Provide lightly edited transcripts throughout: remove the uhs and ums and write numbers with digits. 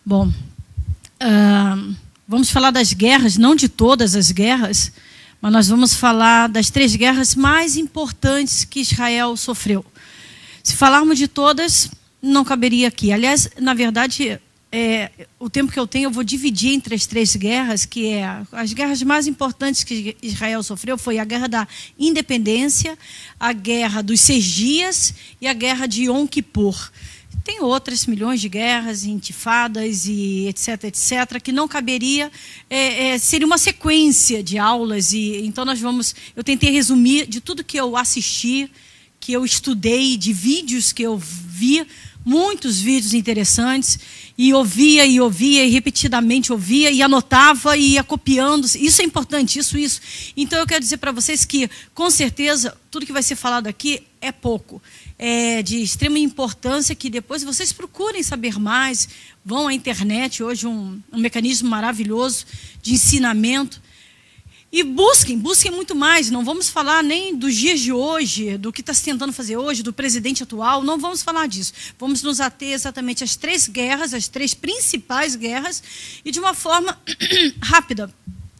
Bom, vamos falar das guerras, não de todas as guerras, mas nós vamos falar das 3 guerras mais importantes que Israel sofreu. Se falarmos de todas, não caberia aqui. Aliás, na verdade, o tempo que eu tenho, eu vou dividir entre as 3 guerras, que as guerras mais importantes que Israel sofreu foi a Guerra da Independência, a Guerra dos 6 Dias e a Guerra de Yom Kippur. Tem outras milhões de guerras, intifadas e etc, etc, que não caberia, seria uma sequência de aulas. Então eu tentei resumir de tudo que eu assisti, que eu estudei, de vídeos que eu vi, muitos vídeos interessantes, e ouvia, e repetidamente ouvia, e anotava, e ia copiando. Isso é importante, isso. Então eu quero dizer para vocês que, com certeza, tudo que vai ser falado aqui é pouco. É de extrema importância que depois vocês procurem saber mais, vão à internet, hoje um mecanismo maravilhoso de ensinamento, e busquem muito mais. Não vamos falar nem dos dias de hoje, do que está se tentando fazer hoje, do presidente atual, não vamos falar disso. Vamos nos ater exatamente às 3 guerras, as 3 principais guerras, e de uma forma rápida,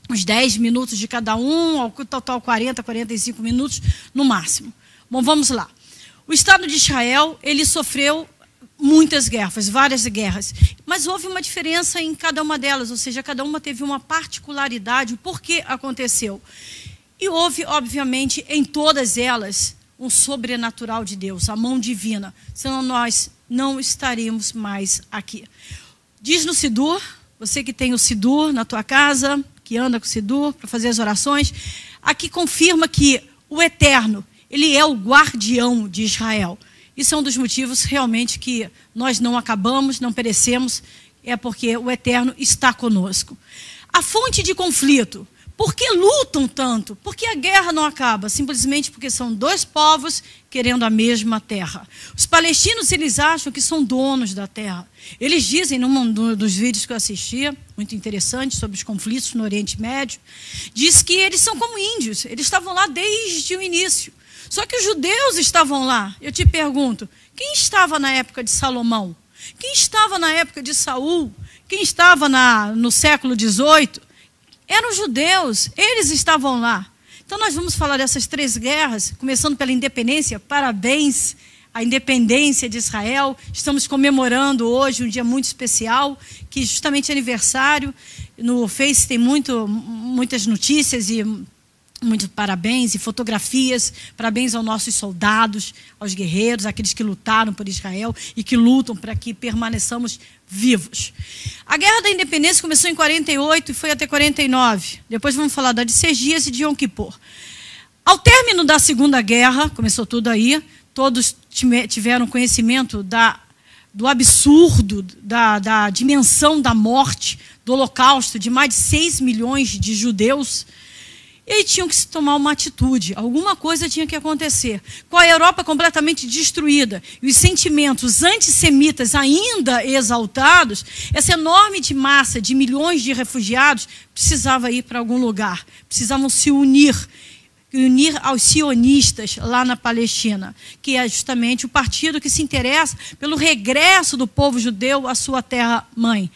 uns 10 minutos de cada um, ao total 40, 45 minutos no máximo. Bom, vamos lá. O Estado de Israel, ele sofreu muitas guerras, várias guerras, mas houve uma diferença em cada uma delas, ou seja, cada uma teve uma particularidade, o porquê aconteceu. E houve, obviamente, em todas elas, um sobrenatural de Deus, a mão divina, senão nós não estaríamos mais aqui. Diz no Sidur, você que tem o Sidur na tua casa, que anda com o Sidur para fazer as orações, aqui confirma que o Eterno, ele é o guardião de Israel. Isso é um dos motivos realmente que nós não acabamos, não perecemos, é porque o Eterno está conosco. A fonte de conflito. Por que lutam tanto? Por que a guerra não acaba? Simplesmente porque são 2 povos querendo a mesma terra. Os palestinos, eles acham que são donos da terra. Eles dizem, num dos vídeos que eu assistia, muito interessante, sobre os conflitos no Oriente Médio, diz que eles são como índios, eles estavam lá desde o início. Só que os judeus estavam lá. Eu te pergunto, quem estava na época de Salomão? Quem estava na época de Saul? Quem estava no século XVIII? Eram os judeus, eles estavam lá. Então nós vamos falar dessas 3 guerras, começando pela independência. Parabéns à independência de Israel. Estamos comemorando hoje um dia muito especial, que justamente é aniversário. No Face tem muitas notícias e muitos parabéns e fotografias, parabéns aos nossos soldados, aos guerreiros, aqueles que lutaram por Israel e que lutam para que permaneçamos vivos. A Guerra da Independência começou em 48 e foi até 49. Depois vamos falar da de 6 Dias e de Yom Kippur. Ao término da Segunda Guerra, começou tudo aí, todos tiveram conhecimento do absurdo, da dimensão da morte, do holocausto de mais de 6 milhões de judeus. E aí tinham que se tomar uma atitude, alguma coisa tinha que acontecer. Com a Europa completamente destruída e os sentimentos antissemitas ainda exaltados, essa enorme massa de milhões de refugiados precisava ir para algum lugar, precisavam se unir aos sionistas lá na Palestina, que é justamente o partido que se interessa pelo regresso do povo judeu à sua terra-mãe,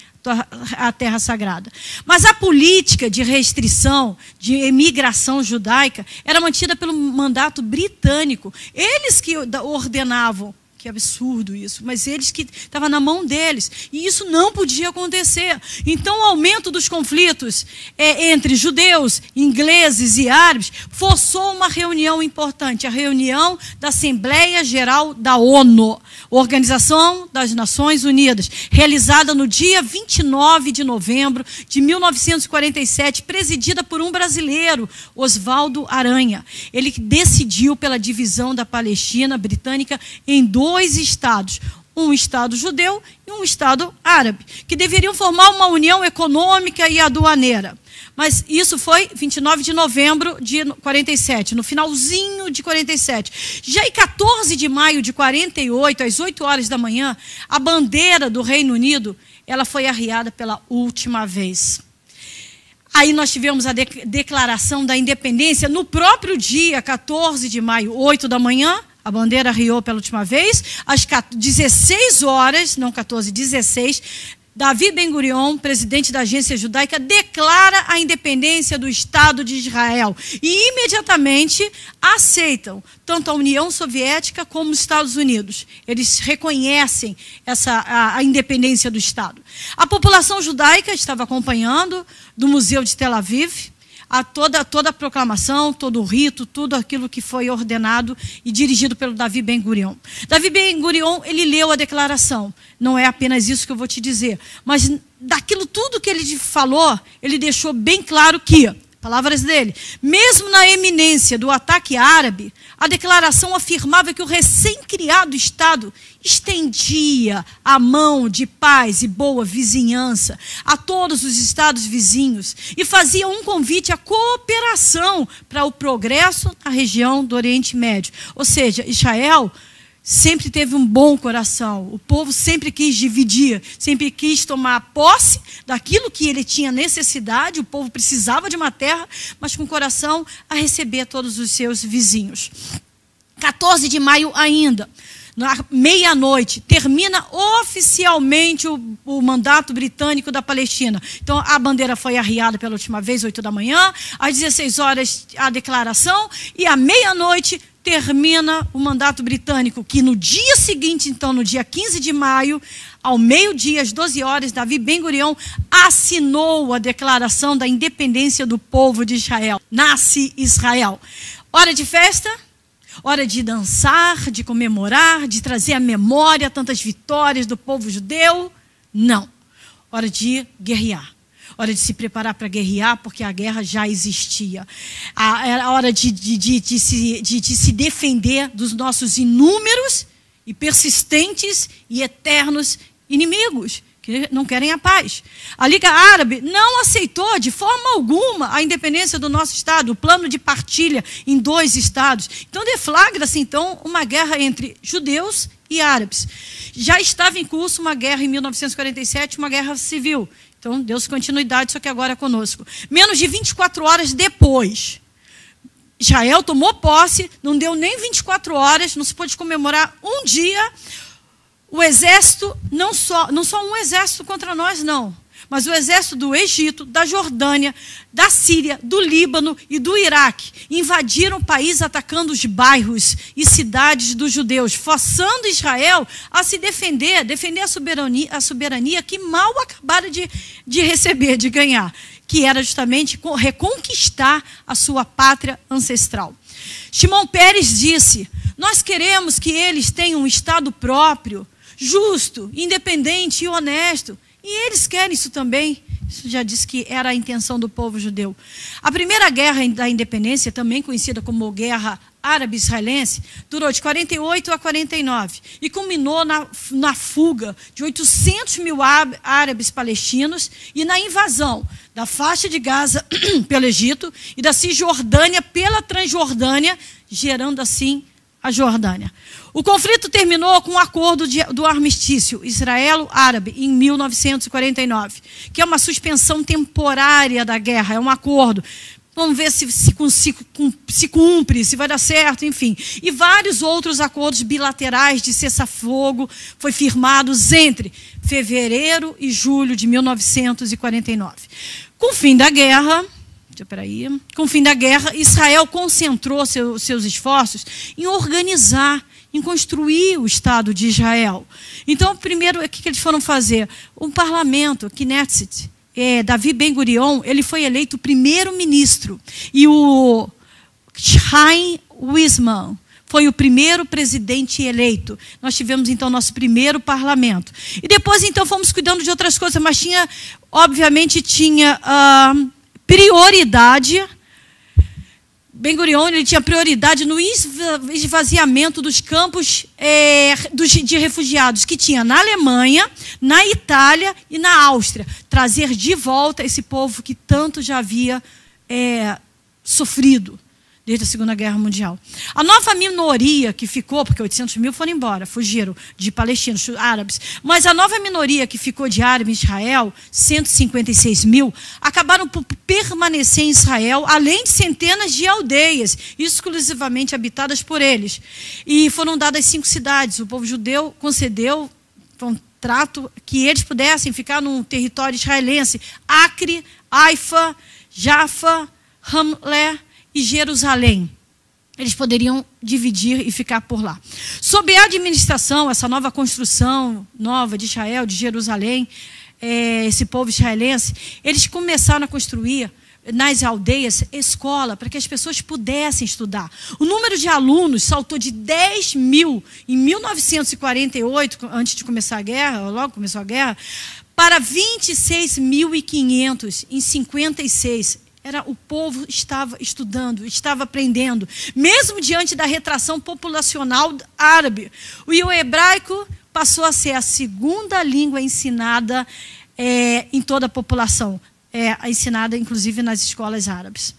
a terra sagrada. Mas a política de restrição, de imigração judaica, era mantida pelo mandato britânico. Eles que ordenavam. Que absurdo isso, mas eles que estavam na mão deles, e isso não podia acontecer. Então o aumento dos conflitos entre judeus, ingleses e árabes forçou uma reunião importante, a reunião da Assembleia Geral da ONU, Organização das Nações Unidas, realizada no dia 29 de novembro de 1947, presidida por um brasileiro, Oswaldo Aranha. Ele decidiu pela divisão da Palestina britânica em 2 estados, um estado judeu e um estado árabe, que deveriam formar uma união econômica e aduaneira. Mas isso foi 29 de novembro de 47, no finalzinho de 47. Já em 14 de maio de 48, às 8 horas da manhã, a bandeira do Reino Unido, ela foi arriada pela última vez. Aí nós tivemos a declaração da independência no próprio dia, 14 de maio, 8 da manhã, a bandeira arriou pela última vez, às 16 horas, não 14, 16, Davi Ben-Gurion, presidente da Agência Judaica, declara a independência do Estado de Israel e imediatamente aceitam tanto a União Soviética como os Estados Unidos. Eles reconhecem a independência do Estado. A população judaica estava acompanhando do Museu de Tel Aviv toda a proclamação, todo o rito, tudo aquilo que foi ordenado e dirigido pelo Davi Ben-Gurion. Davi Ben-Gurion, ele leu a declaração. Não é apenas isso que eu vou te dizer, mas daquilo tudo que ele falou, ele deixou bem claro que, palavras dele, mesmo na eminência do ataque árabe, a declaração afirmava que o recém-criado Estado estendia a mão de paz e boa vizinhança a todos os estados vizinhos e fazia um convite à cooperação para o progresso na região do Oriente Médio. Ou seja, Israel sempre teve um bom coração. O povo sempre quis dividir, sempre quis tomar posse daquilo que ele tinha necessidade. O povo precisava de uma terra, mas com o coração a receber todos os seus vizinhos. 14 de maio ainda, na meia-noite, termina oficialmente o mandato britânico da Palestina. Então, a bandeira foi arriada pela última vez, 8 da manhã, às 16 horas a declaração, e à meia-noite termina o mandato britânico, que no dia seguinte, então, no dia 15 de maio, ao meio-dia, às 12 horas, Davi Ben-Gurion assinou a declaração da independência do povo de Israel. Nasce Israel. Hora de festa, hora de dançar, de comemorar, de trazer à memória tantas vitórias do povo judeu. Não. Hora de guerrear. Hora de se preparar para guerrear, porque a guerra já existia. Era hora de se defender dos nossos inúmeros e persistentes e eternos inimigos, que não querem a paz. A Liga Árabe não aceitou de forma alguma a independência do nosso Estado, o plano de partilha em 2 estados. Então deflagra-se então uma guerra entre judeus e árabes. Já estava em curso uma guerra em 1947, uma guerra civil. Então, deu-se continuidade, só que agora é conosco. Menos de 24 horas depois, Israel tomou posse, não deu nem 24 horas, não se pôde comemorar um dia. O exército, não só um exército contra nós, não, mas o exército do Egito, da Jordânia, da Síria, do Líbano e do Iraque invadiram o país atacando os bairros e cidades dos judeus, forçando Israel a se defender a soberania que mal acabara de receber, de ganhar, que era justamente reconquistar a sua pátria ancestral. Shimon Peres disse: nós queremos que eles tenham um Estado próprio, justo, independente e honesto. E eles querem isso também. Isso já disse que era a intenção do povo judeu. A primeira guerra da independência, também conhecida como Guerra Árabe-Israelense, durou de 48 a 49 e culminou na fuga de 800 mil árabes palestinos e na invasão da faixa de Gaza pelo Egito e da Cisjordânia pela Transjordânia, gerando assim a Jordânia. O conflito terminou com um acordo do armistício israelo-árabe em 1949, que é uma suspensão temporária da guerra, é um acordo. Vamos ver se cumpre, se vai dar certo, enfim. E vários outros acordos bilaterais de cessar-fogo foram firmados entre fevereiro e julho de 1949. Com o fim da guerra, Israel concentrou seus esforços em organizar, em construir o Estado de Israel. Então, primeiro, o que eles foram fazer? Um parlamento, Knesset. Davi Ben-Gurion, ele foi eleito primeiro-ministro. E o Chaim Weizmann foi o primeiro presidente eleito. Nós tivemos, então, nosso primeiro parlamento. E depois, então, fomos cuidando de outras coisas, mas obviamente, tinha prioridade. Ben-Gurion, ele tinha prioridade no esvaziamento dos campos de refugiados que tinha na Alemanha, na Itália e na Áustria. Trazer de volta esse povo que tanto já havia sofrido desde a Segunda Guerra Mundial. A nova minoria que ficou, porque 800 mil foram embora, fugiram de palestinos, árabes, mas a nova minoria que ficou de árabes em Israel, 156 mil, acabaram por permanecer em Israel, além de centenas de aldeias, exclusivamente habitadas por eles. E foram dadas 5 cidades. O povo judeu concedeu, trato que eles pudessem ficar no território israelense, Acre, Haifa, Jaffa, Ramlé e Jerusalém. Eles poderiam dividir e ficar por lá. Sob a administração, essa nova construção nova de Israel, de Jerusalém, esse povo israelense, eles começaram a construir nas aldeias escola para que as pessoas pudessem estudar. O número de alunos saltou de 10 mil em 1948, antes de começar a guerra, logo começou a guerra, para 26.500 em 56. O povo estava estudando, estava aprendendo, mesmo diante da retração populacional árabe. E o hebraico passou a ser a segunda língua ensinada em toda a população, ensinada inclusive nas escolas árabes.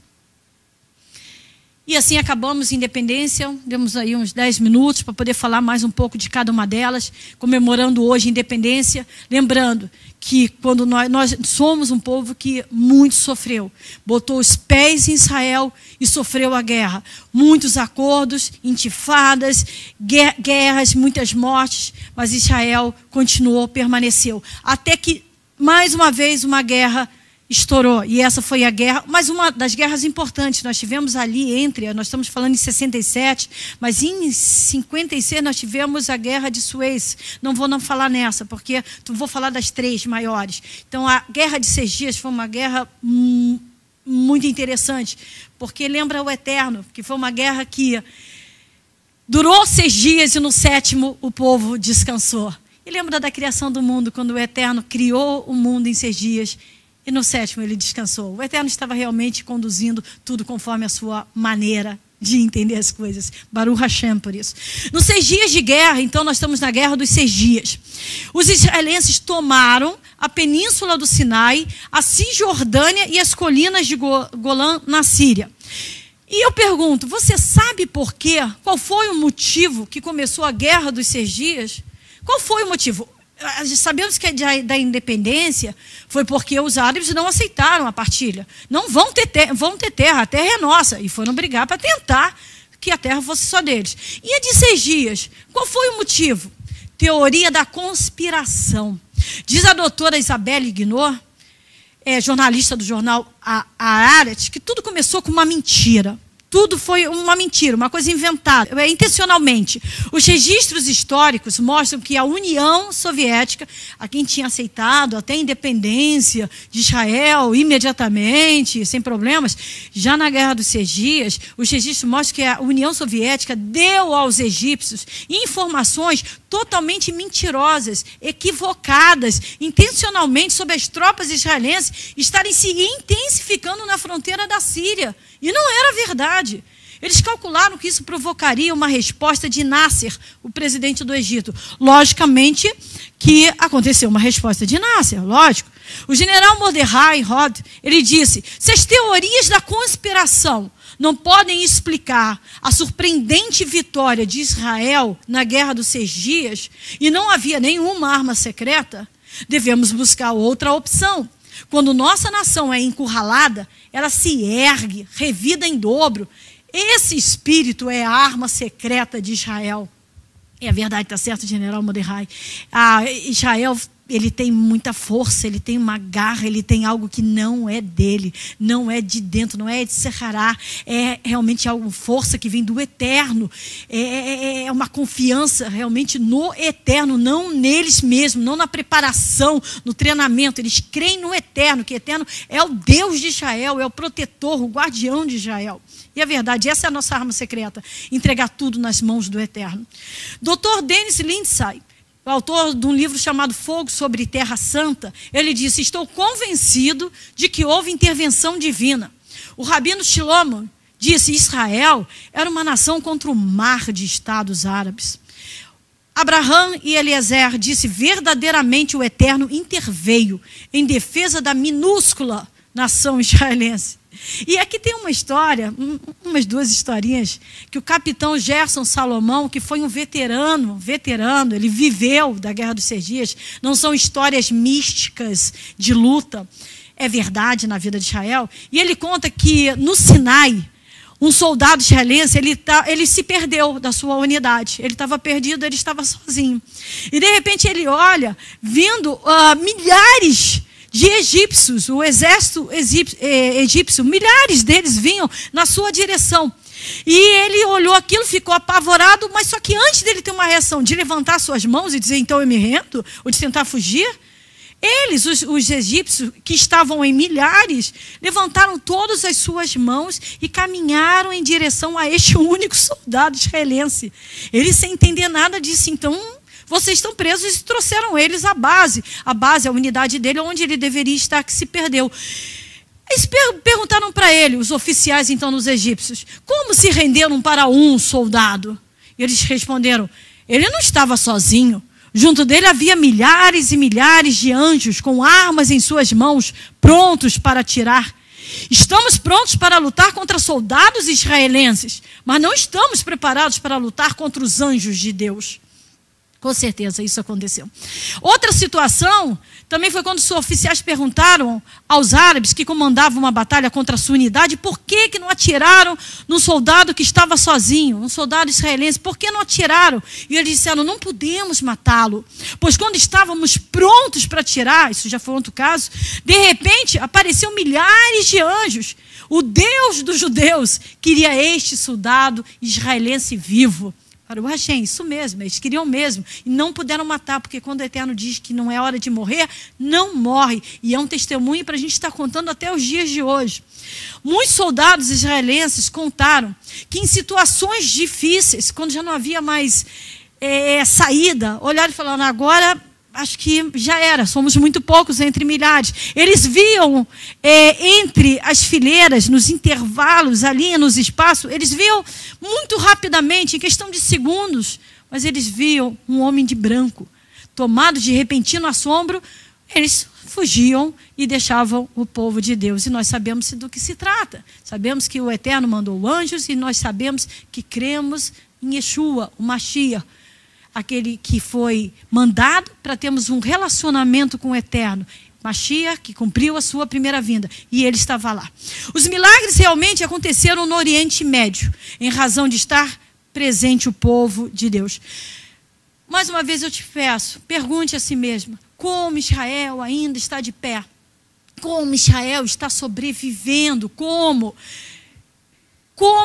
E assim acabamos a independência, demos aí uns 10 minutos para poder falar mais um pouco de cada uma delas, comemorando hoje a independência, lembrando que quando nós somos um povo que muito sofreu, botou os pés em Israel e sofreu a guerra. Muitos acordos, intifadas, guerras, muitas mortes, mas Israel continuou, permaneceu. Até que, mais uma vez, uma guerra estourou, e essa foi a guerra, mas uma das guerras importantes. Nós tivemos ali nós estamos falando em 67, mas em 56 nós tivemos a Guerra de Suez. Não vou falar nessa, porque vou falar das 3 maiores. Então, a Guerra de 6 Dias foi uma guerra muito interessante, porque lembra o Eterno, que foi uma guerra que durou 6 dias e no 7º o povo descansou. E lembra da criação do mundo, quando o Eterno criou o mundo em 6 dias, e no 7º ele descansou. O Eterno estava realmente conduzindo tudo conforme a sua maneira de entender as coisas. Baruch Hashem por isso. Nos 6 dias de guerra, então nós estamos na guerra dos 6 dias. Os israelenses tomaram a península do Sinai, a Cisjordânia e as colinas de Golã na Síria. E eu pergunto, você sabe por quê? Qual foi o motivo que começou a guerra dos 6 dias? Qual foi o motivo? Sabemos que da independência foi porque os árabes não aceitaram a partilha. Não vão ter terra, a terra é nossa. E foram brigar para tentar que a terra fosse só deles. E a de 6 dias? Qual foi o motivo? Teoria da conspiração. Diz a doutora Isabelle Guinot, jornalista do jornal Haaretz, que tudo começou com uma mentira. Tudo foi uma mentira, uma coisa inventada, intencionalmente. Os registros históricos mostram que a União Soviética, a quem tinha aceitado até a independência de Israel imediatamente, sem problemas, já na Guerra dos 6 Dias, os registros mostram que a União Soviética deu aos egípcios informações totalmente mentirosas, equivocadas, intencionalmente, sobre as tropas israelenses estarem se intensificando na fronteira da Síria. E não era verdade. Eles calcularam que isso provocaria uma resposta de Nasser, o presidente do Egito. Logicamente que aconteceu uma resposta de Nasser, lógico. O general Mordechai Rod, ele disse, se as teorias da conspiração não podem explicar a surpreendente vitória de Israel na Guerra dos 6 Dias, e não havia nenhuma arma secreta, devemos buscar outra opção. Quando nossa nação é encurralada, ela se ergue, revida em dobro. Esse espírito é a arma secreta de Israel. É verdade, está certo, general Mordechai. Israel, ele tem muita força, ele tem uma garra, ele tem algo que não é dele, não é de dentro, não é de Sehará, é realmente algo, força que vem do Eterno, é uma confiança realmente no Eterno, não neles mesmos, não na preparação, no treinamento. Eles creem no Eterno, que o Eterno é o Deus de Israel, é o protetor, o guardião de Israel. E é verdade, essa é a nossa arma secreta, entregar tudo nas mãos do Eterno. Dr. Dennis Lindsay, o autor de um livro chamado Fogo sobre Terra Santa, ele disse, estou convencido de que houve intervenção divina. O rabino Shlomo disse, Israel era uma nação contra o mar de estados árabes. Abraham e Eliezer disse, verdadeiramente o Eterno interveio em defesa da minúscula nação israelense. E aqui tem uma história, umas 2 historinhas, que o capitão Gerson Salomão, que foi um veterano, ele viveu da Guerra dos 6 Dias, não são histórias místicas de luta, é verdade na vida de Israel. E ele conta que no Sinai, um soldado israelense, ele se perdeu da sua unidade. Ele estava perdido, ele estava sozinho. E de repente ele olha, vindo milhares de egípcios, o exército egípcio, milhares deles vinham na sua direção. E ele olhou aquilo, ficou apavorado, mas só que antes dele ter uma reação de levantar suas mãos e dizer, então eu me rendo, ou de tentar fugir, eles, os egípcios, que estavam em milhares, levantaram todas as suas mãos e caminharam em direção a este único soldado israelense. Ele, sem entender nada, disse, então, vocês estão presos, e trouxeram eles à base. A base, a unidade dele, onde ele deveria estar, que se perdeu. Eles perguntaram para ele, os oficiais, então, dos egípcios, como se renderam para um soldado? E eles responderam, ele não estava sozinho. Junto dele havia milhares e milhares de anjos com armas em suas mãos, prontos para atirar. Estamos prontos para lutar contra soldados israelenses, mas não estamos preparados para lutar contra os anjos de Deus. Com certeza isso aconteceu. Outra situação também foi quando os oficiais perguntaram aos árabes que comandavam uma batalha contra a sua unidade por que não atiraram num soldado que estava sozinho, um soldado israelense, por que não atiraram? E eles disseram, não podemos matá-lo, pois quando estávamos prontos para atirar, isso já foi outro caso, de repente apareceram milhares de anjos. O Deus dos judeus queria este soldado israelense vivo. Para o Hashem, isso mesmo, eles queriam mesmo. E não puderam matar, porque quando o Eterno diz que não é hora de morrer, não morre. E é um testemunho para a gente estar contando até os dias de hoje. Muitos soldados israelenses contaram que em situações difíceis, quando já não havia mais saída, olharam e falaram, agora acho que já era, somos muito poucos entre milhares. Eles viam entre as fileiras, nos intervalos, ali nos espaços, eles viam muito rapidamente, em questão de segundos, mas eles viam um homem de branco, tomado de repentino assombro, eles fugiam e deixavam o povo de Deus. E nós sabemos do que se trata. Sabemos que o Eterno mandou anjos e nós sabemos que cremos em Yeshua, o Mashiach, aquele que foi mandado para termos um relacionamento com o Eterno. Mashiach, que cumpriu a sua primeira vinda, e ele estava lá. Os milagres realmente aconteceram no Oriente Médio, em razão de estar presente o povo de Deus. Mais uma vez eu te peço, pergunte a si mesma, como Israel ainda está de pé? Como Israel está sobrevivendo? Como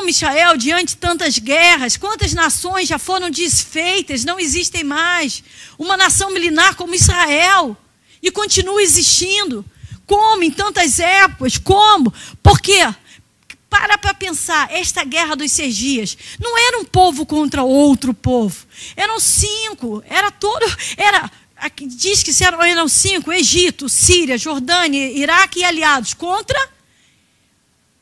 Israel, diante de tantas guerras, quantas nações já foram desfeitas, não existem mais. Uma nação milenar como Israel, e continua existindo. Como em tantas épocas, como? Por quê? Para pensar, esta guerra dos 6 dias, não era um povo contra outro povo. Eram 5, diz que eram 5, Egito, Síria, Jordânia, Iraque e aliados, contra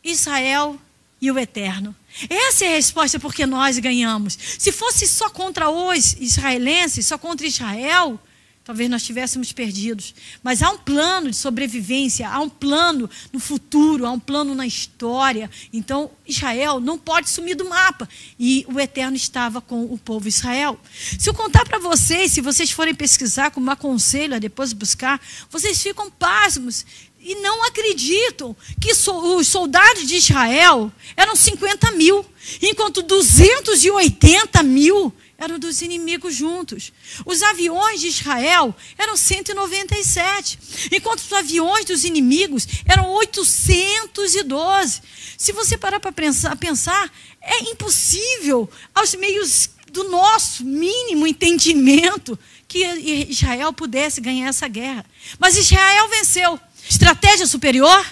Israel e o Eterno. Essa é a resposta porque nós ganhamos. Se fosse só contra os israelenses, só contra Israel, talvez nós estivéssemos perdidos. Mas há um plano de sobrevivência, há um plano no futuro, há um plano na história. Então, Israel não pode sumir do mapa. E o Eterno estava com o povo Israel. Se eu contar para vocês, se vocês forem pesquisar, como aconselho a depois buscar, vocês ficam pasmos e não acreditam que os soldados de Israel eram 50 mil, enquanto 280 mil eram dos inimigos juntos. Os aviões de Israel eram 197, enquanto os aviões dos inimigos eram 812. Se você parar para pensar, é impossível, aos meios do nosso mínimo entendimento, que Israel pudesse ganhar essa guerra. Mas Israel venceu. Estratégia superior?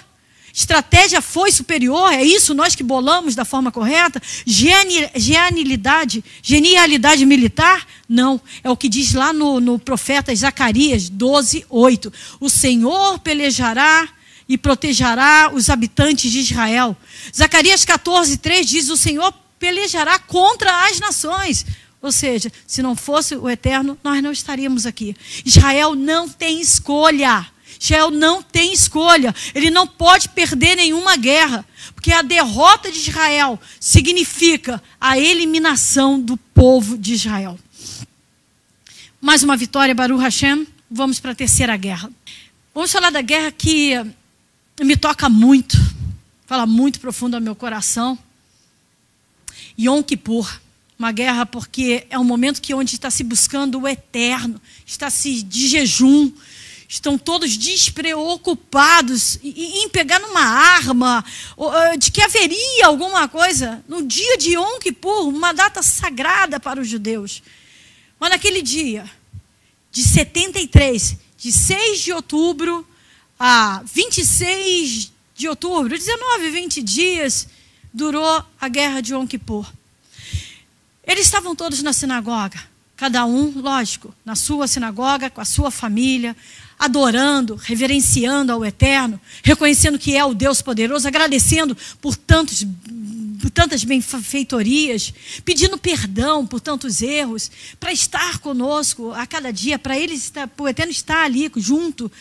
Estratégia foi superior? É isso nós que bolamos da forma correta? Genialidade militar? Não. É o que diz lá no profeta Zacarias 12:8. O Senhor pelejará e protegerá os habitantes de Israel. Zacarias 14:3 diz, o Senhor pelejará contra as nações. Ou seja, se não fosse o Eterno, nós não estaríamos aqui. Israel não tem escolha. Israel não tem escolha. Ele não pode perder nenhuma guerra. Porque a derrota de Israel significa a eliminação do povo de Israel. Mais uma vitória, Baruch Hashem. Vamos para a terceira guerra. Vamos falar da guerra que me toca muito. Fala muito profundo ao meu coração. Yom Kippur, uma guerra porque é um momento onde está se buscando o eterno, está se de jejum, estão todos despreocupados em pegar numa arma, de que haveria alguma coisa no dia de Yom Kippur, uma data sagrada para os judeus. Mas naquele dia, de 73, de 6 de outubro a 26 de outubro, 19, 20 dias, durou a guerra de Yom Kippur. Eles estavam todos na sinagoga, cada um, lógico, na sua sinagoga, com a sua família, adorando, reverenciando ao Eterno, reconhecendo que é o Deus poderoso, agradecendo por tantas benfeitorias, pedindo perdão por tantos erros, para estar conosco a cada dia, para o Eterno estar ali junto.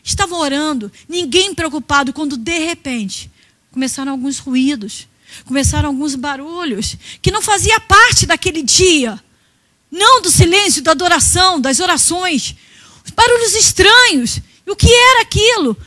Estavam orando, ninguém preocupado, quando de repente começaram alguns ruídos, começaram alguns barulhos, que não fazia parte daquele dia, não do silêncio, da adoração, das orações, barulhos estranhos. E o que era aquilo?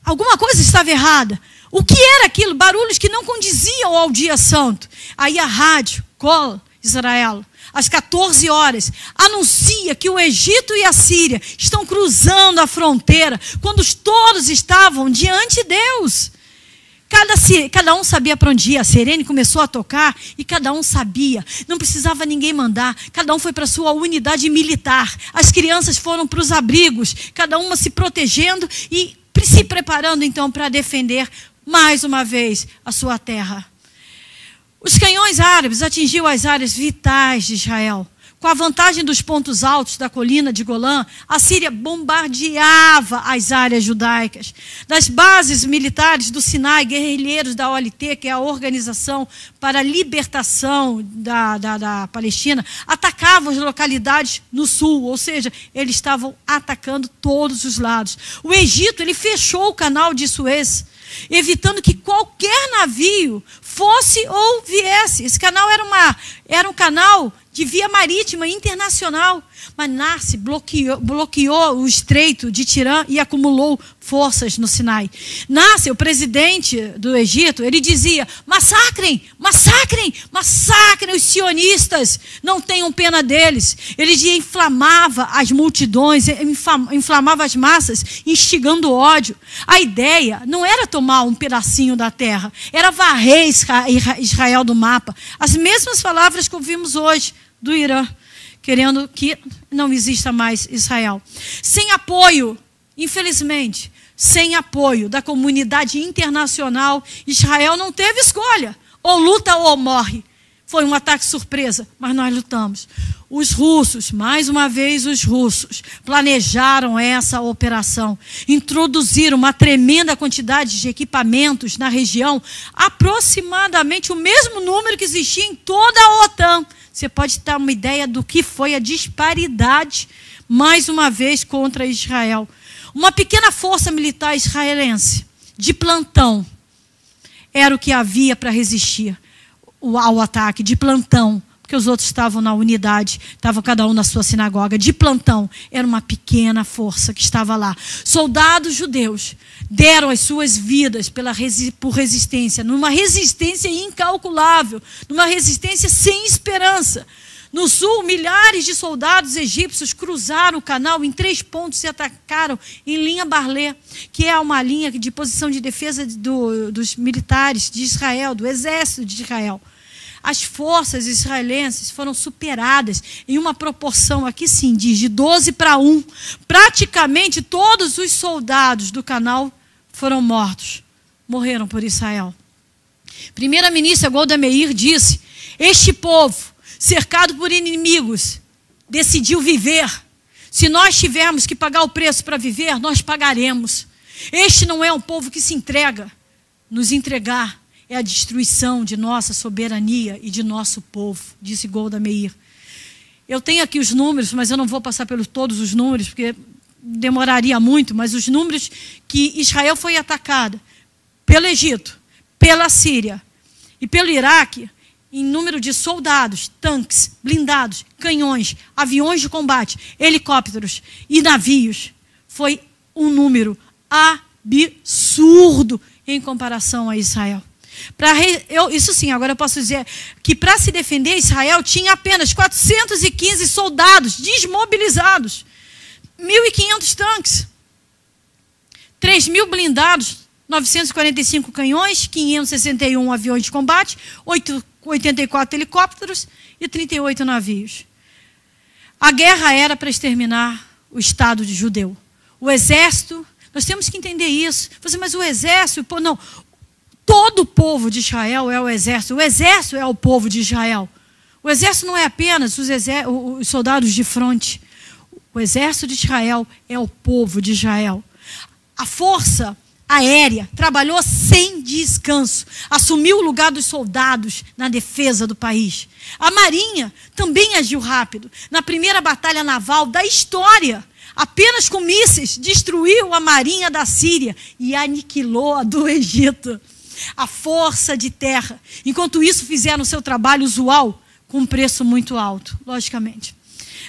Alguma coisa estava errada. O que era aquilo? Barulhos que não condiziam ao dia santo. Aí a rádio, Kol Israel, às 14 horas, anuncia que o Egito e a Síria estão cruzando a fronteira, quando todos estavam diante de Deus. Cada um sabia para onde ia. A sirene começou a tocar e cada um sabia. Não precisava ninguém mandar. Cada um foi para a sua unidade militar. As crianças foram para os abrigos, cada uma se protegendo e se preparando então para defender mais uma vez a sua terra. Os canhões árabes atingiam as áreas vitais de Israel. Com a vantagem dos pontos altos da colina de Golã, a Síria bombardeava as áreas judaicas. Das bases militares do Sinai, guerrilheiros da OLT, que é a Organização para a Libertação da Palestina, atacavam as localidades no sul, ou seja, eles estavam atacando todos os lados. O Egito, ele fechou o canal de Suez, evitando que qualquer navio fosse ou viesse. Esse canal era um canal de via marítima internacional. Mas Nasser bloqueou o estreito de Tirã e acumulou forças no Sinai. Nasser, o presidente do Egito, ele dizia: massacrem, massacrem, massacrem os sionistas, não tenham pena deles. Ele inflamava as multidões, inflamava as massas, instigando ódio. A ideia não era tomar um pedacinho da terra, era varrer Israel do mapa. As mesmas palavras que ouvimos hoje do Irã, querendo que não exista mais Israel. Sem apoio, infelizmente, sem apoio da comunidade internacional, Israel não teve escolha. Ou luta ou morre. Foi um ataque surpresa, mas nós lutamos. Os russos, mais uma vez os russos, planejaram essa operação. Introduziram uma tremenda quantidade de equipamentos na região, aproximadamente o mesmo número que existia em toda a OTAN. Você pode ter uma ideia do que foi a disparidade, mais uma vez, contra Israel. Uma pequena força militar israelense, de plantão, era o que havia para resistir ao ataque, de plantão, porque os outros estavam na unidade, estavam cada um na sua sinagoga, de plantão. Era uma pequena força que estava lá. Soldados judeus deram as suas vidas por resistência, numa resistência incalculável, numa resistência sem esperança. No sul, milhares de soldados egípcios cruzaram o canal em 3 pontos e atacaram em linha Barlé, que é uma linha de posição de defesa dos militares de Israel, do exército de Israel. As forças israelenses foram superadas em uma proporção, aqui sim, diz, de 12-1. Praticamente todos os soldados do canal foram mortos, morreram por Israel. Primeira-ministra Golda Meir disse: este povo, cercado por inimigos, decidiu viver. Se nós tivermos que pagar o preço para viver, nós pagaremos. Este não é um povo que se entrega. Nos entregar é a destruição de nossa soberania e de nosso povo, disse Golda Meir. Eu tenho aqui os números, mas eu não vou passar pelos todos os números, porque demoraria muito, mas os números que Israel foi atacada pelo Egito, pela Síria e pelo Iraque, em número de soldados, tanques, blindados, canhões, aviões de combate, helicópteros e navios, foi um número absurdo em comparação a Israel. Isso sim, agora eu posso dizer que para se defender, Israel tinha apenas 415 soldados desmobilizados, 1.500 tanques, 3.000 blindados, 945 canhões, 561 aviões de combate, 84 helicópteros e 38 navios. A guerra era para exterminar o Estado de judeu. O exército, nós temos que entender isso. Mas o exército, não, todo o povo de Israel é o exército é o povo de Israel. O exército não é apenas os soldados de fronte. O exército de Israel é o povo de Israel. A força aérea trabalhou sem descanso, assumiu o lugar dos soldados na defesa do país. A marinha também agiu rápido. Na primeira batalha naval da história, apenas com mísseis, destruiu a marinha da Síria e aniquilou a do Egito. A força de terra, enquanto isso, fizeram o seu trabalho usual com um preço muito alto, logicamente.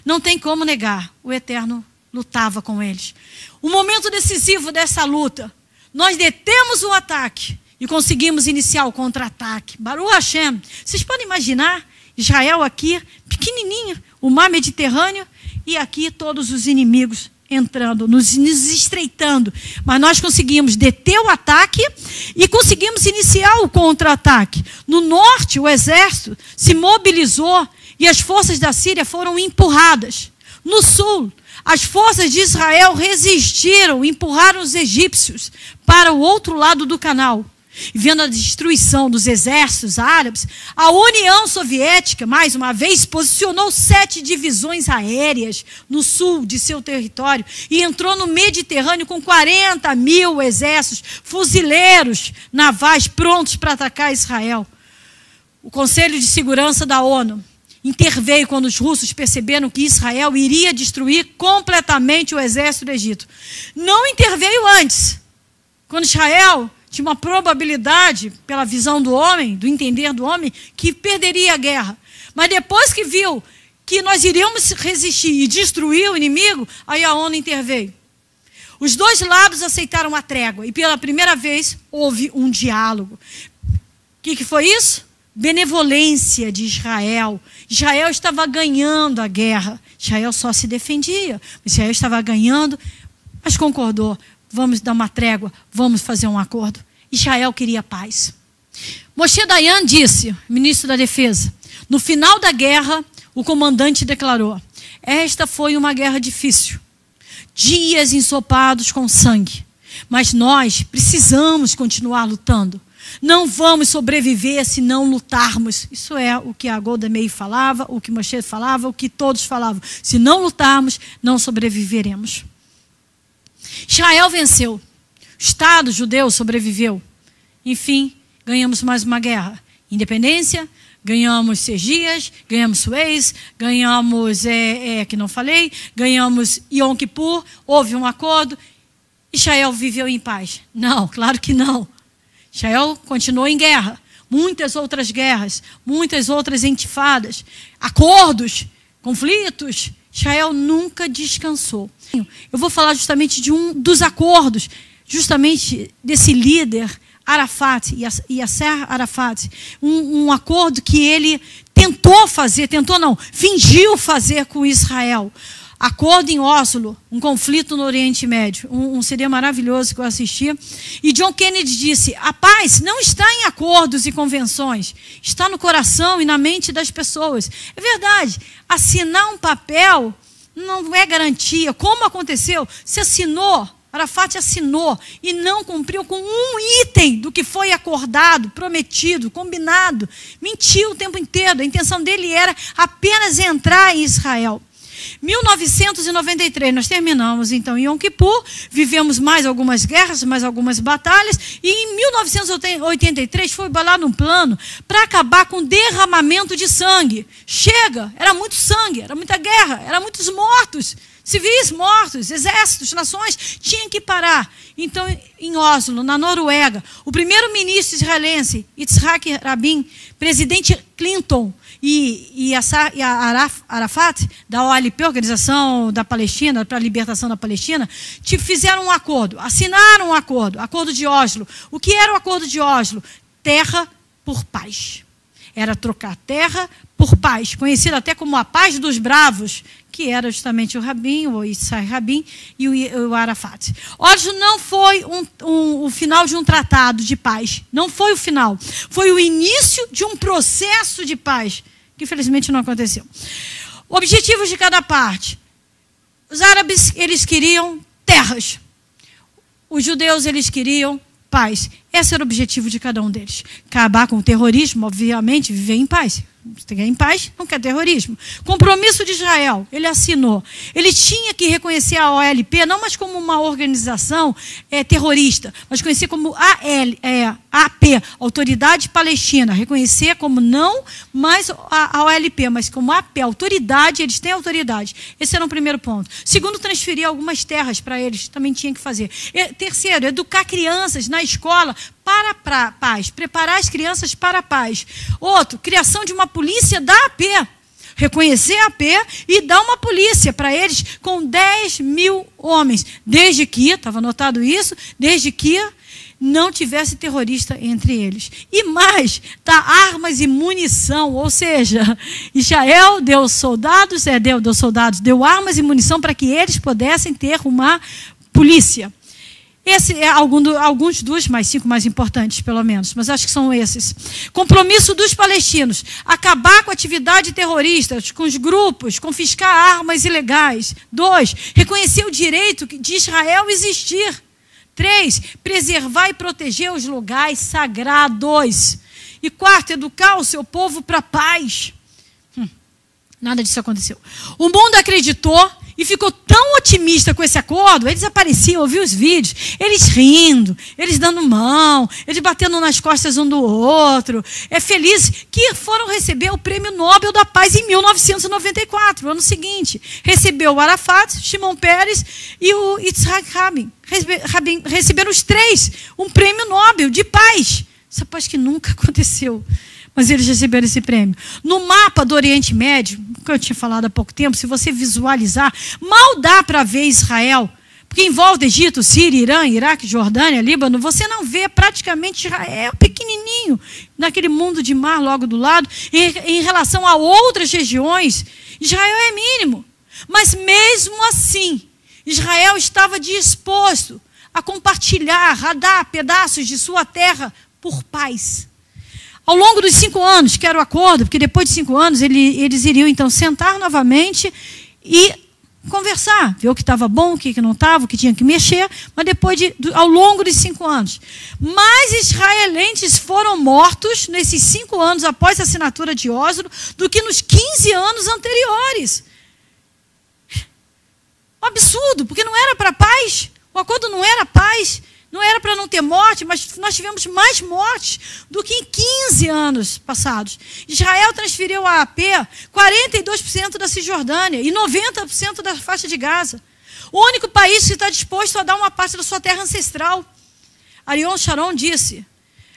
Não tem como negar, o Eterno lutava com eles. O momento decisivo dessa luta, nós detemos o ataque e conseguimos iniciar o contra-ataque. Baruch Hashem. Vocês podem imaginar Israel aqui, pequenininho, o mar Mediterrâneo, e aqui todos os inimigos entrando, nos estreitando. Mas nós conseguimos deter o ataque e conseguimos iniciar o contra-ataque. No norte, o exército se mobilizou e as forças da Síria foram empurradas. No sul, as forças de Israel resistiram, empurraram os egípcios para o outro lado do canal. E vendo a destruição dos exércitos árabes, a União Soviética, mais uma vez, posicionou 7 divisões aéreas no sul de seu território e entrou no Mediterrâneo com 40.000 exércitos, fuzileiros navais prontos para atacar Israel. O Conselho de Segurança da ONU interveio quando os russos perceberam que Israel iria destruir completamente o exército do Egito. Não interveio antes, quando Israel tinha uma probabilidade, pela visão do homem, do entender do homem, que perderia a guerra. Mas depois que viu que nós iríamos resistir e destruir o inimigo, aí a ONU interveio. Os dois lados aceitaram a trégua e pela primeira vez houve um diálogo. O que foi isso? Benevolência de Israel. Israel estava ganhando a guerra. Israel só se defendia. Israel estava ganhando, mas concordou. Vamos dar uma trégua, vamos fazer um acordo. Israel queria paz. Moshe Dayan disse, ministro da Defesa, no final da guerra, o comandante declarou: esta foi uma guerra difícil, dias ensopados com sangue, mas nós precisamos continuar lutando. Não vamos sobreviver se não lutarmos. Isso é o que a Golda Meir falava, o que Moshe falava, o que todos falavam. Se não lutarmos, não sobreviveremos. Israel venceu. O Estado judeu sobreviveu. Enfim, ganhamos mais uma guerra. Independência, ganhamos Sergias, ganhamos Suez, ganhamos, que não falei, ganhamos Yom Kippur, houve um acordo. Israel viveu em paz? Não, claro que não. Israel continuou em guerra. Muitas outras guerras, muitas outras intifadas, acordos, conflitos. Israel nunca descansou. Eu vou falar justamente de um dos acordos, justamente desse líder Arafat, Yasser Arafat, um acordo que ele tentou fazer, fingiu fazer com Israel. Acordo em Oslo, um conflito no Oriente Médio, um CD maravilhoso que eu assisti. E John Kennedy disse: a paz não está em acordos e convenções, está no coração e na mente das pessoas. É verdade, assinar um papel não é garantia. Como aconteceu? Se assinou, Arafat assinou e não cumpriu com um item do que foi acordado, prometido, combinado. Mentiu o tempo inteiro. A intenção dele era apenas entrar em Israel. 1993, nós terminamos então em Yom Kippur, vivemos mais algumas guerras, mais algumas batalhas, e em 1983 foi bolado um plano para acabar com o derramamento de sangue. Chega, era muito sangue, era muita guerra, eram muitos mortos, civis mortos, exércitos, nações, tinham que parar. Então, em Oslo, na Noruega, o primeiro-ministro israelense, Yitzhak Rabin, presidente Clinton, e Arafat, da OLP, Organização da Palestina, para a Libertação da Palestina, fizeram um acordo, assinaram um acordo, Acordo de Oslo. O que era o Acordo de Oslo? terra por paz. Era trocar terra por paz, conhecido até como a paz dos bravos, que era justamente o Rabin, o Yitzhak Rabin e o Arafat. Oslo não foi o final de um tratado de paz, não foi o final, foi o início de um processo de paz, que infelizmente não aconteceu. Objetivos de cada parte. Os árabes, eles queriam terras. Os judeus, eles queriam paz. Esse era o objetivo de cada um deles. Acabar com o terrorismo, obviamente, viver em paz. Você quer em paz, não quer terrorismo. Compromisso de Israel, ele assinou. Ele tinha que reconhecer a OLP, não mais como uma organização terrorista, mas conhecer como AP, Autoridade Palestina. Reconhecer como não mais a OLP, mas como AP, autoridade, eles têm autoridade. Esse era um primeiro ponto. Segundo, transferir algumas terras para eles, também tinha que fazer. Terceiro, educar crianças na escola para a paz, preparar as crianças para a paz. Outro, criação de uma polícia da AP. Reconhecer a AP e dar uma polícia para eles com 10 mil homens. Desde que, estava anotado isso, desde que não tivesse terrorista entre eles. E mais, dar armas e munição, ou seja, Israel deu soldados, deu armas e munição para que eles pudessem ter uma polícia. Esse é alguns dos mais 5 mais importantes, pelo menos, mas acho que são esses. Compromisso dos palestinos: acabar com a atividade terrorista, com os grupos, confiscar armas ilegais. 2, reconhecer o direito de Israel existir. 3, preservar e proteger os lugares sagrados. E 4, educar o seu povo para a paz. Nada disso aconteceu. O mundo acreditou e ficou tão otimista com esse acordo, eles apareciam, eu vi os vídeos, eles rindo, eles dando mão, eles batendo nas costas um do outro, felizes, que foram receber o Prêmio Nobel da Paz em 1994, ano seguinte. Recebeu o Arafat, Shimon Peres e o Yitzhak Rabin. Receberam os 3 um Prêmio Nobel de Paz. Essa paz que nunca aconteceu. Mas eles receberam esse prêmio. No mapa do Oriente Médio, que eu tinha falado há pouco tempo, se você visualizar, mal dá para ver Israel, porque em volta Egito, Síria, Irã, Iraque, Jordânia, Líbano, você não vê praticamente Israel pequenininho, naquele mundo de mar logo do lado. Em relação a outras regiões, Israel é mínimo. Mas mesmo assim, Israel estava disposto a compartilhar, a dar pedaços de sua terra por paz. Ao longo dos 5 anos, que era o acordo, porque depois de 5 anos eles iriam então sentar novamente e conversar, ver o que estava bom, o que não estava, o que tinha que mexer, mas ao longo dos 5 anos. Mais israelenses foram mortos nesses 5 anos após a assinatura de Oslo do que nos 15 anos anteriores. Um absurdo, porque não era para paz, o acordo não era paz. Não era para não ter morte, mas nós tivemos mais mortes do que em 15 anos passados. Israel transferiu à AP 42% da Cisjordânia e 90% da faixa de Gaza. O único país que está disposto a dar uma parte da sua terra ancestral. Ariel Sharon disse: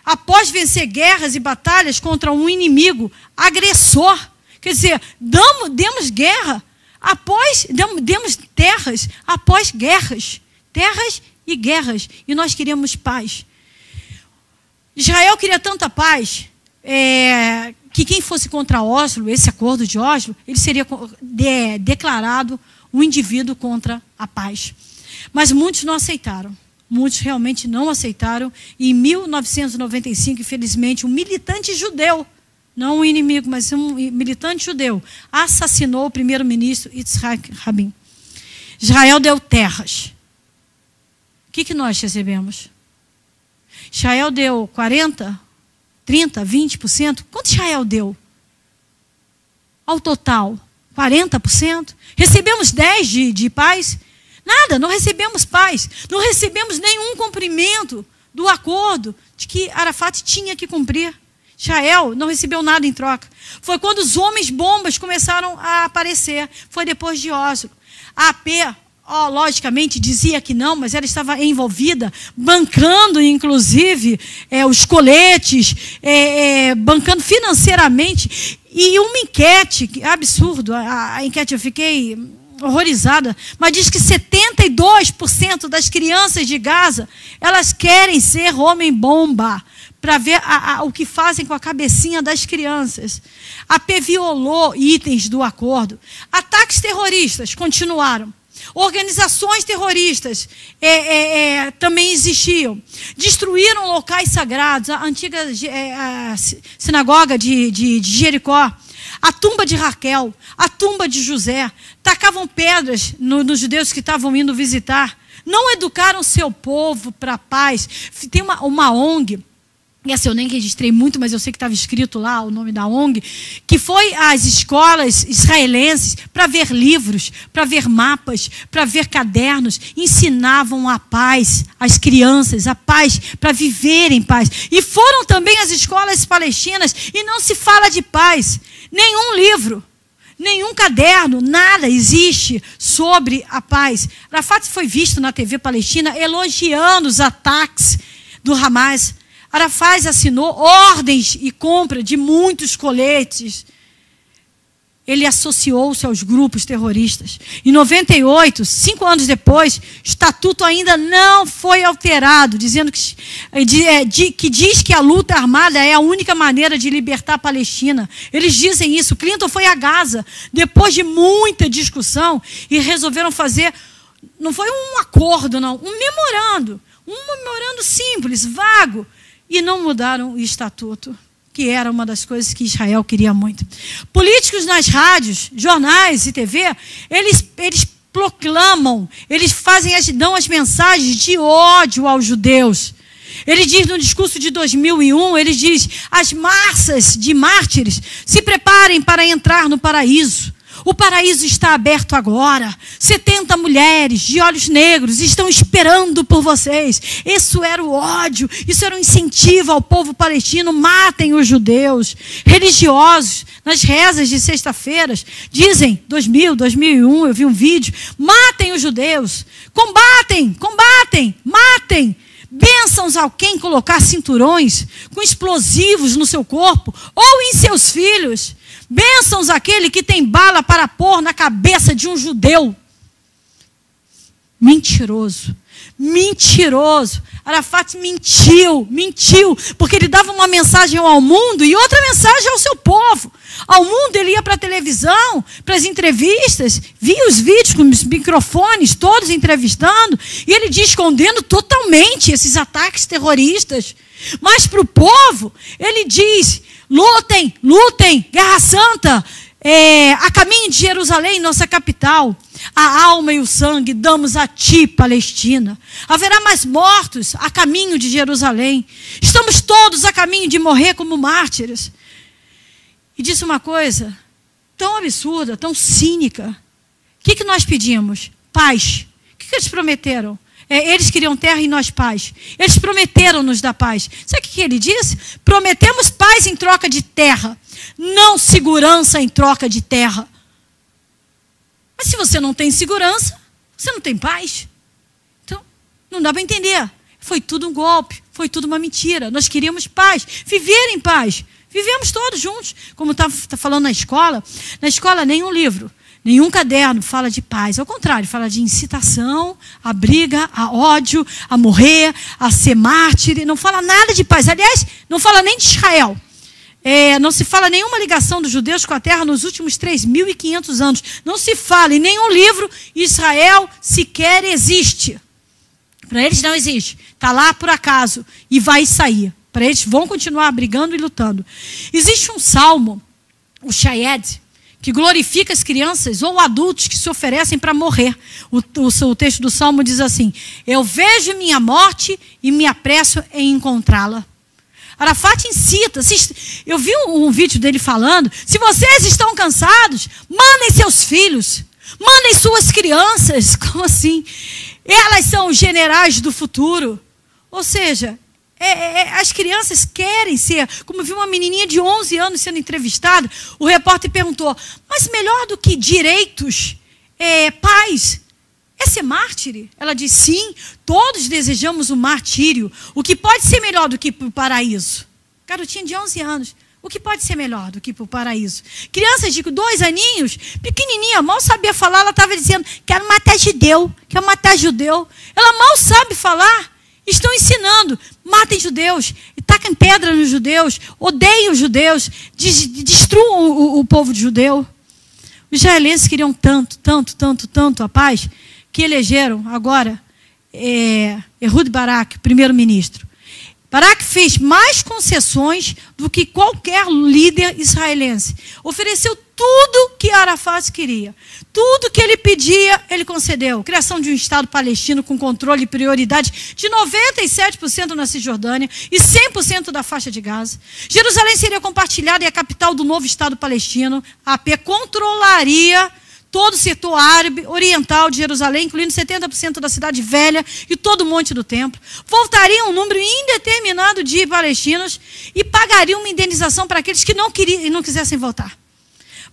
após vencer guerras e batalhas contra um inimigo agressor, quer dizer, demos guerra, demos terras após guerras. Terras e guerras, e nós queríamos paz. Israel queria tanta paz que quem fosse contra Oslo, esse acordo de Oslo, ele seria declarado um indivíduo contra a paz. Mas muitos não aceitaram. Muitos realmente não aceitaram. E em 1995, infelizmente, um militante judeu, não um inimigo, mas um militante judeu, assassinou o primeiro-ministro Yitzhak Rabin. Israel deu terras. O que nós recebemos? Israel deu 40%, 30%, 20%? Quanto Israel deu? Ao total, 40%? Recebemos 10% de paz? Nada, não recebemos paz. Não recebemos nenhum cumprimento do acordo de que Arafat tinha que cumprir. Israel não recebeu nada em troca. Foi quando os homens-bombas começaram a aparecer. Foi depois de Oslo. A AP... logicamente dizia que não, mas ela estava envolvida, bancando inclusive os coletes, bancando financeiramente. E uma enquete, absurdo, a enquete eu fiquei horrorizada, mas diz que 72% das crianças de Gaza, elas querem ser homem-bomba, para ver o que fazem com a cabecinha das crianças. A AP violou itens do acordo. Ataques terroristas continuaram. Organizações terroristas também existiam. Destruíram locais sagrados, a antiga sinagoga de Jericó, a tumba de Raquel, a tumba de José. Tacavam pedras nos judeus que estavam indo visitar. Não educaram seu povo para a paz. Tem uma ONG, essa eu nem registrei muito, mas eu sei que estava escrito lá o nome da ONG, que foi às escolas israelenses para ver livros, para ver mapas, para ver cadernos, ensinavam a paz às crianças, a paz, para viver em paz. E foram também às escolas palestinas e não se fala de paz. Nenhum livro, nenhum caderno, nada existe sobre a paz. Arafat foi visto na TV palestina elogiando os ataques do Hamas. Arafat assinou ordens e compra de muitos coletes. Ele associou-se aos grupos terroristas. Em 98, 5 anos depois, o estatuto ainda não foi alterado, dizendo que diz que a luta armada é a única maneira de libertar a Palestina. Eles dizem isso. Clinton foi a Gaza, depois de muita discussão, e resolveram fazer, não foi um acordo, não, um memorando simples, vago, e não mudaram o estatuto, que era uma das coisas que Israel queria muito. Políticos nas rádios, jornais e TV, eles proclamam, eles dão as mensagens de ódio aos judeus. Ele diz no discurso de 2001, ele diz: as massas de mártires se preparem para entrar no paraíso. O paraíso está aberto agora. 70 mulheres de olhos negros estão esperando por vocês. Isso era o ódio, isso era um incentivo ao povo palestino. Matem os judeus. Religiosos, nas rezas de sexta-feiras, dizem, 2001, eu vi um vídeo, matem os judeus. Combatem, matem. Bênçãos a quem colocar cinturões com explosivos no seu corpo ou em seus filhos. Bênçãos àquele que tem bala para pôr na cabeça de um judeu. Mentiroso. Arafat mentiu, porque ele dava uma mensagem ao mundo e outra mensagem ao seu povo. Ao mundo ele ia para a televisão, para as entrevistas, via os vídeos com os microfones, todos entrevistando, e ele ia escondendo totalmente esses ataques terroristas. Mas para o povo, ele diz: lutem, guerra santa, a caminho de Jerusalém, nossa capital. A alma e o sangue damos a ti, Palestina. Haverá mais mortos a caminho de Jerusalém. Estamos todos a caminho de morrer como mártires. E disse uma coisa tão absurda, tão cínica. O que nós pedimos? Paz. O que eles prometeram? Eles queriam terra e nós paz. Eles prometeram nos dar paz. Sabe o que ele disse? Prometemos paz em troca de terra, não segurança em troca de terra. Mas se você não tem segurança, você não tem paz. Então, não dá para entender. Foi tudo um golpe, foi tudo uma mentira. Nós queríamos paz, viver em paz. Vivemos todos juntos. Como está falando na escola nenhum livro, nenhum caderno fala de paz. Ao contrário, fala de incitação, a briga, a ódio, a morrer, a ser mártir. Não fala nada de paz. Aliás, não fala nem de Israel. Não se fala nenhuma ligação dos judeus com a terra nos últimos 3.500 anos. Não se fala em nenhum livro. Israel sequer existe. Para eles não existe. Está lá por acaso e vai sair. Para eles vão continuar brigando e lutando. Existe um salmo, o Shayed, que glorifica as crianças ou adultos que se oferecem para morrer. O texto do salmo diz assim: eu vejo minha morte e me apresso em encontrá-la. Arafat incita. Eu vi um vídeo dele falando: se vocês estão cansados, mandem seus filhos, mandem suas crianças. Como assim? Elas são os generais do futuro. Ou seja, as crianças querem ser. Como eu vi uma menininha de 11 anos sendo entrevistada, o repórter perguntou: mas melhor do que direitos, paz, é ser mártir? Ela disse: sim, todos desejamos o martírio. O que pode ser melhor do que o paraíso? Garotinha de 11 anos. O que pode ser melhor do que ir para o paraíso? Crianças de 2 aninhos, pequenininha, mal sabia falar, ela estava dizendo, quero matar judeu, quero matar judeu. Ela mal sabe falar. Estão ensinando, matem judeus, taquem pedra nos judeus, odeiem os judeus, destruam o povo judeu. Os israelenses queriam tanto a paz, que elegeram agora Ehud Barak, primeiro-ministro. Barak fez mais concessões do que qualquer líder israelense. Ofereceu tudo que Arafat queria. Tudo que ele pedia, ele concedeu. Criação de um Estado palestino com controle e prioridade de 97% na Cisjordânia e 100% da faixa de Gaza. Jerusalém seria compartilhada e a capital do novo Estado palestino. A AP controlaria todo o setor árabe, oriental de Jerusalém, incluindo 70% da cidade velha e todo o monte do templo. Voltaria um número indeterminado de palestinos e pagaria uma indenização para aqueles que não quisessem voltar.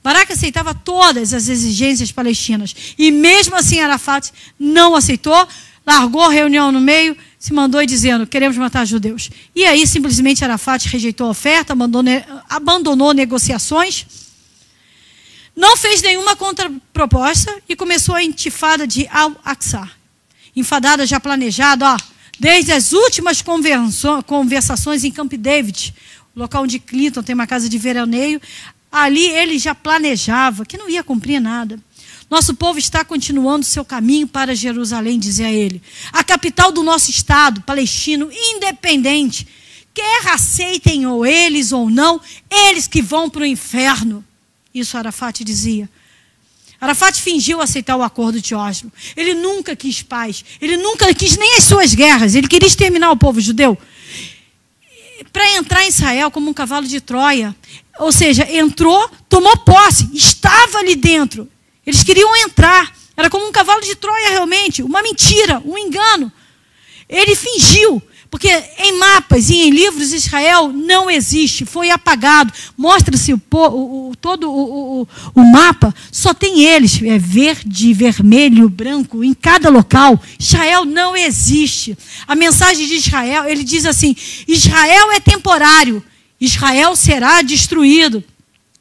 Barak aceitava todas as exigências palestinas. E mesmo assim Arafat não aceitou, largou a reunião no meio, se mandou dizendo, queremos matar judeus. E aí simplesmente Arafat rejeitou a oferta, abandonou negociações, não fez nenhuma contraproposta e começou a intifada de Al-Aqsa. Enfadada, já planejada, desde as últimas conversações em Camp David, o local onde Clinton tem uma casa de veraneio, ali ele já planejava que não ia cumprir nada. Nosso povo está continuando seu caminho para Jerusalém, dizia ele. A capital do nosso Estado, palestino, independente. Quer aceitem ou eles ou não, eles que vão para o inferno. Isso Arafat dizia. Arafat fingiu aceitar o acordo de Oslo. Ele nunca quis paz. Ele nunca quis nem as suas guerras. Ele queria exterminar o povo judeu. Para entrar em Israel como um cavalo de Troia. Ou seja, entrou, tomou posse, estava ali dentro. Eles queriam entrar. Era como um cavalo de Troia realmente. Uma mentira, um engano. Ele fingiu. Porque em mapas e em livros Israel não existe, foi apagado. Mostra-se todo o mapa, só tem eles, é verde, vermelho, branco, em cada local. Israel não existe. A mensagem de Israel, ele diz assim, Israel é temporário, Israel será destruído.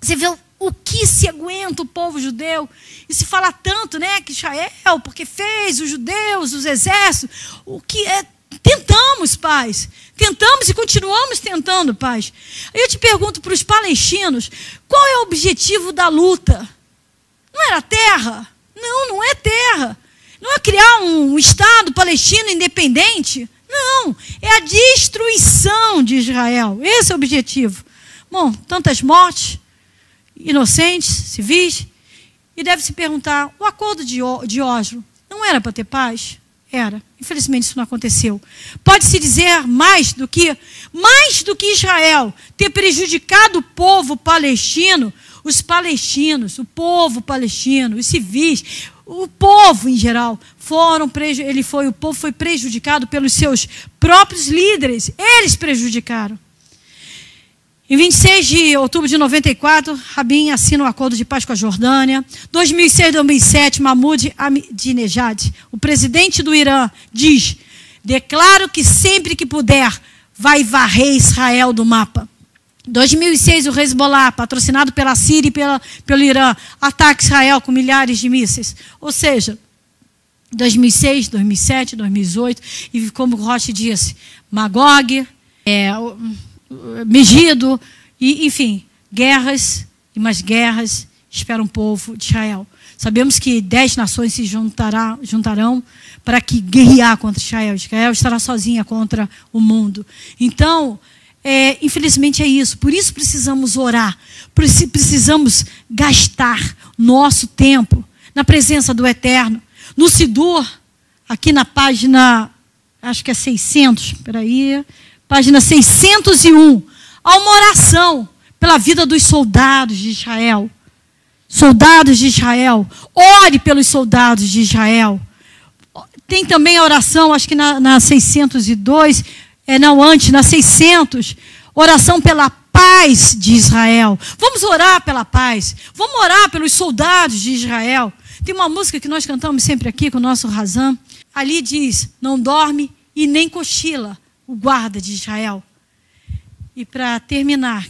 Você vê o que se aguenta o povo judeu? E se fala tanto, né, que Israel, porque fez os judeus, os exércitos, o que é... Tentamos, paz. Tentamos e continuamos tentando, paz. Aí eu te pergunto para os palestinos, qual é o objetivo da luta? Não era terra? Não, não é terra. Não é criar um Estado palestino independente? Não, é a destruição de Israel. Esse é o objetivo. Bom, tantas mortes, inocentes, civis. E deve se perguntar, o acordo de Oslo não era para ter paz? Era. Infelizmente isso não aconteceu. Pode-se dizer mais do que Israel ter prejudicado o povo palestino, os palestinos, o povo palestino, os civis, o povo em geral, o povo foi prejudicado pelos seus próprios líderes. Eles prejudicaram. Em 26 de outubro de 94, Rabin assina um acordo de paz com a Jordânia. 2006 e 2007, Mahmoud Ahmadinejad, o presidente do Irã, diz, declaro que sempre que puder, vai varrer Israel do mapa. 2006, o Hezbollah, patrocinado pela Síria e pelo Irã, ataca Israel com milhares de mísseis. Ou seja, 2006, 2007, 2018, e como o Roche disse, Magog, Megido, e, enfim, guerras e mais guerras esperam o povo de Israel. Sabemos que 10 nações se juntarão para que guerrear contra Israel. Israel estará sozinha contra o mundo. Então, infelizmente é isso. Por isso precisamos orar. Precisamos gastar nosso tempo na presença do Eterno. No Sidur, aqui na página, acho que é 600, espera aí... Página 601, há uma oração pela vida dos soldados de Israel. Soldados de Israel, ore pelos soldados de Israel. Tem também a oração, acho que na 602, na 600, oração pela paz de Israel. Vamos orar pela paz, vamos orar pelos soldados de Israel. Tem uma música que nós cantamos sempre aqui com o nosso Razam. Ali diz, não dorme e nem cochila o guarda de Israel. E para terminar,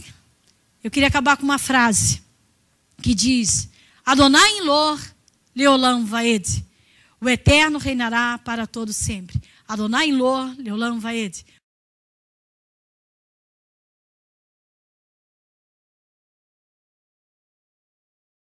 Eu queria acabar com uma frase que diz: Adonai Elor Leolam Vaed. O Eterno reinará para todo sempre. Adonai Elor Leolam Vaed.